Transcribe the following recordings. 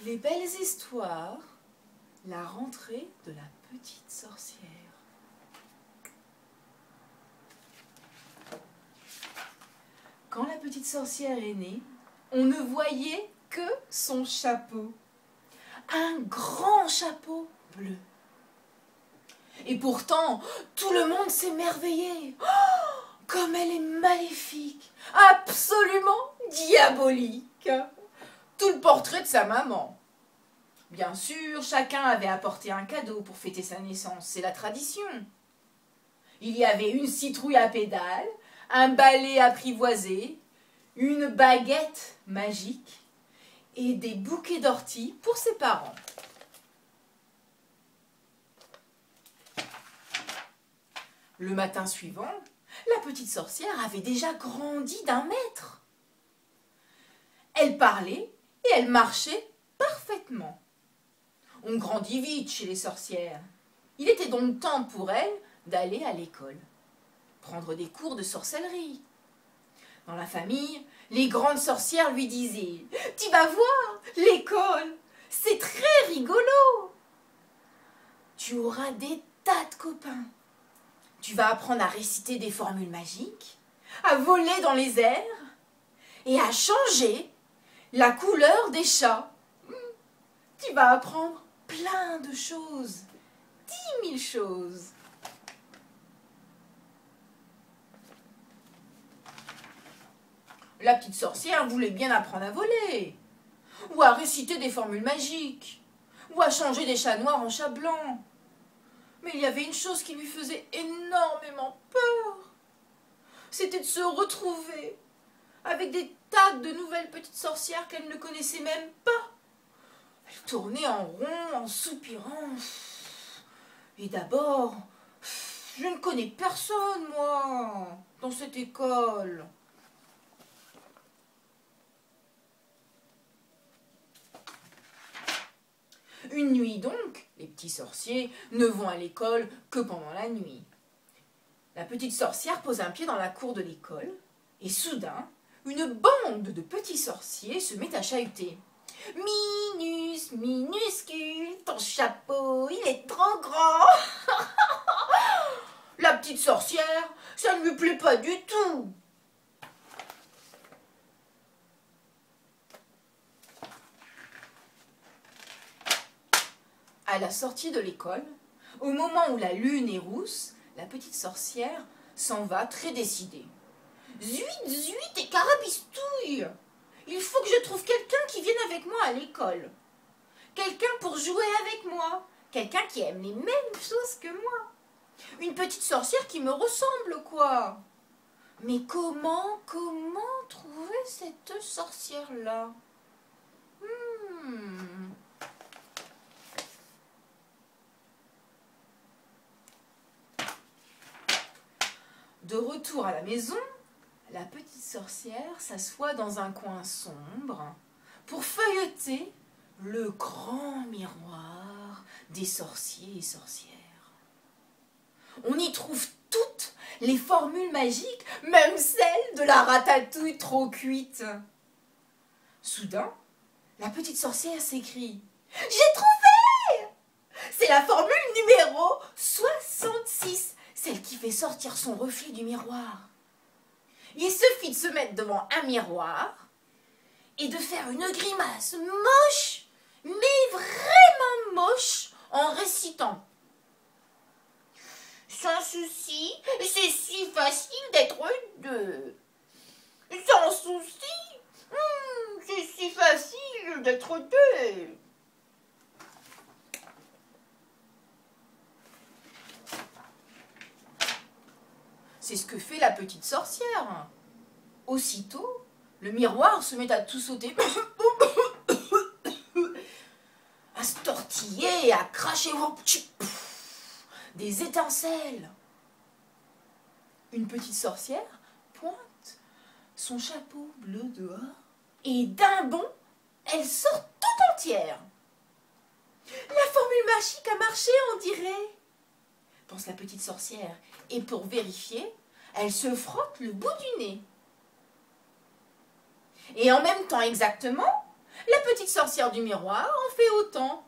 Les belles histoires, la rentrée de la petite sorcière. Quand la petite sorcière est née, on ne voyait que son chapeau. Un grand chapeau bleu. Et pourtant, tout le monde s'émerveillait. Oh, comme elle est maléfique, absolument diabolique. Tout le portrait de sa maman. Bien sûr, chacun avait apporté un cadeau pour fêter sa naissance, c'est la tradition. Il y avait une citrouille à pédales, un balai apprivoisé, une baguette magique et des bouquets d'orties pour ses parents. Le matin suivant, la petite sorcière avait déjà grandi d'1 mètre. Elle parlait et elle marchait parfaitement. On grandit vite chez les sorcières. Il était donc temps pour elle d'aller à l'école, prendre des cours de sorcellerie. Dans la famille, les grandes sorcières lui disaient « Tu vas voir, l'école, c'est très rigolo. Tu auras des tas de copains. Tu vas apprendre à réciter des formules magiques, à voler dans les airs et à changer la couleur des chats. Tu vas apprendre plein de choses, 10 000 choses. » La petite sorcière voulait bien apprendre à voler, ou à réciter des formules magiques, ou à changer des chats noirs en chats blancs. Mais il y avait une chose qui lui faisait énormément peur. C'était de se retrouver avec des tas de nouvelles petites sorcières qu'elle ne connaissait même pas. Elle tournait en rond, en soupirant. Et d'abord, je ne connais personne, moi, dans cette école. Une nuit donc, les petits sorciers ne vont à l'école que pendant la nuit. La petite sorcière pose un pied dans la cour de l'école et soudain, une bande de petits sorciers se met à chahuter. « Minus, minuscule, ton chapeau, il est trop grand !» La petite sorcière, ça ne lui plaît pas du tout. À la sortie de l'école, au moment où la lune est rousse, la petite sorcière s'en va très décidée. « Zuit, zuit et carabistouille! Il faut que je trouve quelqu'un qui vienne avec moi à l'école. Quelqu'un pour jouer avec moi. Quelqu'un qui aime les mêmes choses que moi. Une petite sorcière qui me ressemble, quoi. Mais comment trouver cette sorcière-là ? De retour à la maison, la petite sorcière s'assoit dans un coin sombre pour feuilleter le grand miroir des sorciers et sorcières. On y trouve toutes les formules magiques, même celle de la ratatouille trop cuite. Soudain, la petite sorcière s'écrie « J'ai trouvé! C'est la formule numéro 66, celle qui fait sortir son reflet du miroir. » Il suffit de se mettre devant un miroir et de faire une grimace moche, mais vraiment moche, en récitant. Sans souci, c'est si facile d'être deux. Sans souci, c'est si facile d'être deux. C'est ce que fait la petite sorcière. Aussitôt, le miroir se met à tout sauter, à se tortiller, à cracher des étincelles. Une petite sorcière pointe son chapeau bleu dehors et d'un bond, elle sort tout entière. La formule magique a marché, on dirait, pense la petite sorcière. Et pour vérifier, elle se frotte le bout du nez. Et en même temps exactement, La petite sorcière du miroir en fait autant.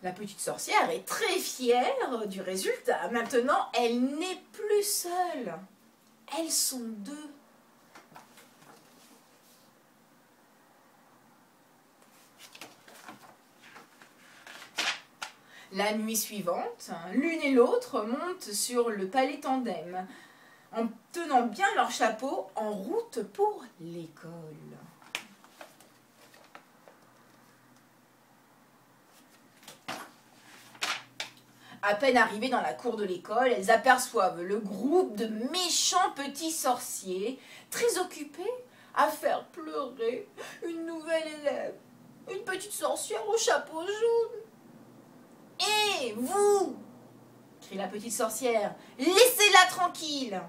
La petite sorcière est très fière du résultat. Maintenant, elle n'est plus seule. Elles sont deux. La nuit suivante, l'une et l'autre montent sur le palais tandem, en tenant bien leur chapeau en route pour l'école. À peine arrivées dans la cour de l'école, elles aperçoivent le groupe de méchants petits sorciers, très occupés à faire pleurer une nouvelle élève, une petite sorcière au chapeau jaune. « Hé, vous !» crie la petite sorcière, « laissez-la tranquille !»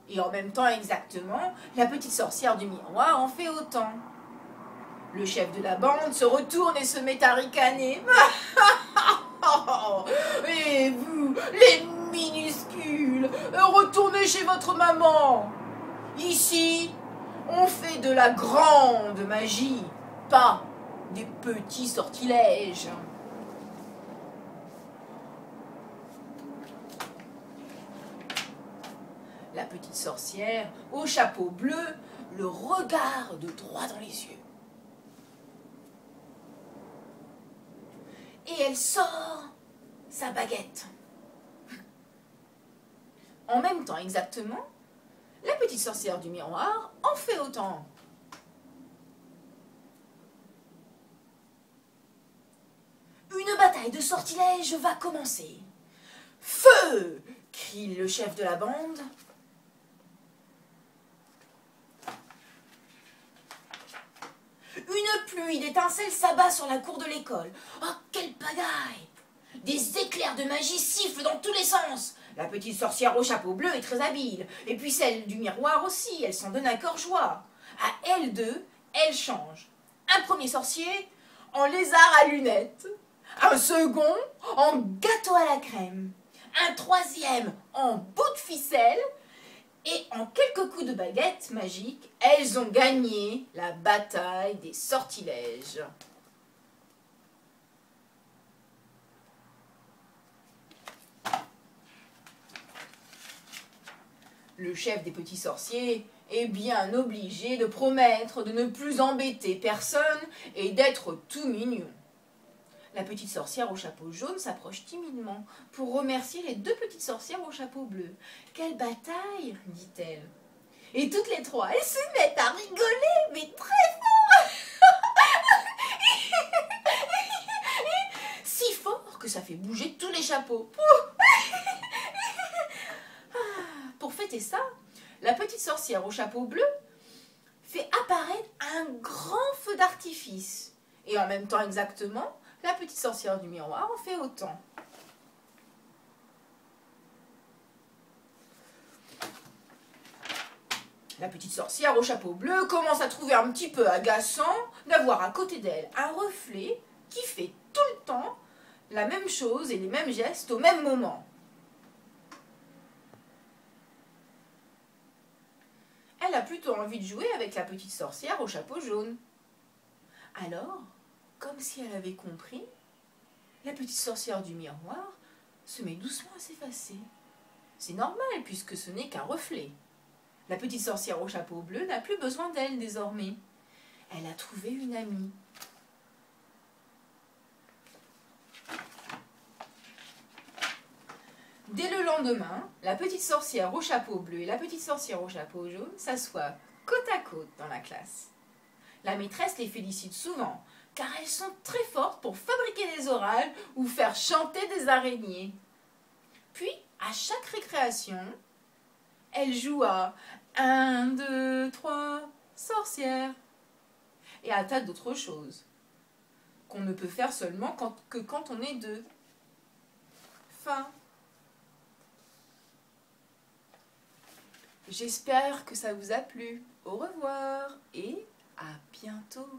Et en même temps exactement, la petite sorcière du miroir en fait autant. Le chef de la bande se retourne et se met à ricaner. Et vous, les minuscules, retournez chez votre maman. Ici, on fait de la grande magie, pas des petits sortilèges. La petite sorcière, au chapeau bleu, le regarde droit dans les yeux. Et elle sort sa baguette. En même temps exactement, la petite sorcière du miroir en fait autant. Une bataille de sortilèges va commencer. « Feu !» crie le chef de la bande. Une pluie d'étincelles s'abat sur la cour de l'école. Oh, quelle pagaille! Des éclairs de magie sifflent dans tous les sens. La petite sorcière au chapeau bleu est très habile. Et puis celle du miroir aussi, elle s'en donne à cœur joie. À elles deux, elles changent. Un premier sorcier en lézard à lunettes. Un second en gâteau à la crème. Un troisième en bout de ficelle. Et en quelques coups de baguette magique, elles ont gagné la bataille des sortilèges. Le chef des petits sorciers est bien obligé de promettre de ne plus embêter personne et d'être tout mignon. La petite sorcière au chapeau jaune s'approche timidement pour remercier les deux petites sorcières au chapeau bleu. « Quelle bataille !» dit-elle. Et toutes les trois, elles se mettent à rigoler, mais très fort. Si fort que ça fait bouger tous les chapeaux. Pour fêter ça, la petite sorcière au chapeau bleu fait apparaître un grand feu d'artifice. Et en même temps exactement, la petite sorcière du miroir en fait autant. La petite sorcière au chapeau bleu commence à trouver un petit peu agaçant d'avoir à côté d'elle un reflet qui fait tout le temps la même chose et les mêmes gestes au même moment. Elle a plutôt envie de jouer avec la petite sorcière au chapeau jaune. Alors, comme si elle avait compris, la petite sorcière du miroir se met doucement à s'effacer. C'est normal puisque ce n'est qu'un reflet. La petite sorcière au chapeau bleu n'a plus besoin d'elle désormais. Elle a trouvé une amie. Dès le lendemain, la petite sorcière au chapeau bleu et la petite sorcière au chapeau jaune s'assoient côte à côte dans la classe. La maîtresse les félicite souvent, car elles sont très fortes pour fabriquer des orages ou faire chanter des araignées. Puis, à chaque récréation, elle joue à 1, 2, 3, sorcière, et à un tas d'autres choses, qu'on ne peut faire seulement que quand on est deux. Fin. J'espère que ça vous a plu. Au revoir et à bientôt.